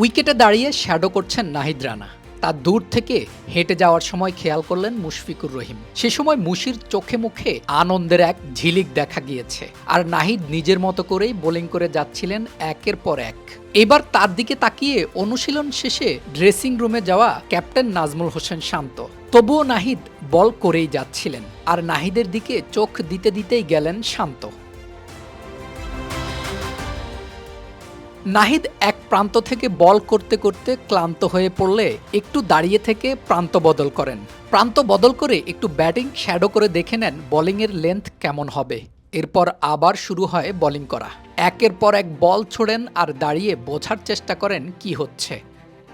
উইকেটে দাঁড়িয়ে শ্যাডো করছেন নাহিদ রানা। তা দূর থেকে হেঁটে যাওয়ার সময় খেয়াল করলেন মুশফিকুর রহিম। সে সময় মুশির চোখে মুখে আনন্দের এক ঝিলিক দেখা গিয়েছে, আর নাহিদ নিজের মতো করেই বোলিং করে যাচ্ছিলেন একের পর এক। এবার তার দিকে তাকিয়ে অনুশীলন শেষে ড্রেসিং রুমে যাওয়া ক্যাপ্টেন নাজমুল হোসেন শান্ত। তবুও নাহিদ বল করেই যাচ্ছিলেন, আর নাহিদের দিকে চোখ দিতে দিতেই গেলেন শান্ত। নাহিদ এক প্রান্ত থেকে বল করতে করতে ক্লান্ত হয়ে পড়লে একটু দাঁড়িয়ে থেকে প্রান্ত বদল করেন। প্রান্ত বদল করে একটু ব্যাটিং শ্যাডো করে দেখে নেন বোলিংয়ের লেন্থ কেমন হবে। এরপর আবার শুরু হয় বোলিং করা। একের পর এক বল ছোড়েন আর দাঁড়িয়ে বোঝার চেষ্টা করেন কি হচ্ছে।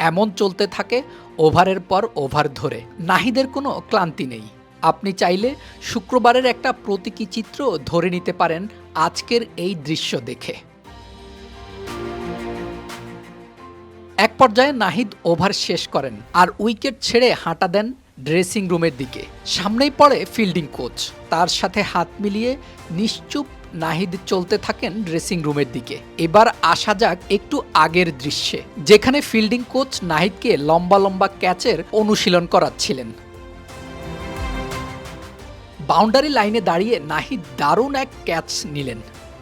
এমন চলতে থাকে ওভারের পর ওভার ধরে। নাহিদের কোনো ক্লান্তি নেই। আপনি চাইলে শুক্রবারের একটা প্রতীকী চিত্র ধরে নিতে পারেন আজকের এই দৃশ্য দেখে। এক পর্যায়ে নাহিদ ওভার শেষ করেন আর উইকেট ছেড়ে হাঁটা দেন ড্রেসিং রুমের দিকে। সামনেই পড়ে ফিল্ডিং কোচ। তার সাথে হাত মিলিয়ে নিশ্চুপ নাহিদ চলতে থাকেন ড্রেসিং রুমের দিকে। এবার আসা যাক একটু আগের দৃশ্যে, যেখানে ফিল্ডিং কোচ নাহিদকে লম্বা লম্বা ক্যাচের অনুশীলন করাচ্ছিলেন। বাউন্ডারি লাইনে দাঁড়িয়ে নাহিদ দারুণ এক ক্যাচ নিলেন,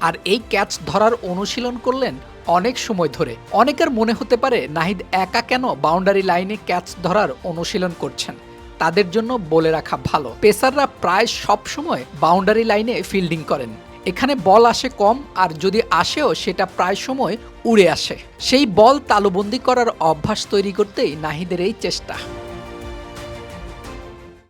আর এই ক্যাচ ধরার অনুশীলন করলেন অনেক সময় ধরে। অনেকের মনে হতে পারে নাহিদ একা কেন বাউন্ডারি লাইনে ক্যাচ ধরার অনুশীলন করছেন। তাদের জন্য বলে রাখা ভালো, পেসাররা প্রায় সব সময় বাউন্ডারি লাইনে ফিল্ডিং করেন। এখানে বল আসে কম, আর যদি আসেও সেটা প্রায় সময় উড়ে আসে। সেই বল তালুবন্দি করার অভ্যাস তৈরি করতেই নাহিদের এই চেষ্টা।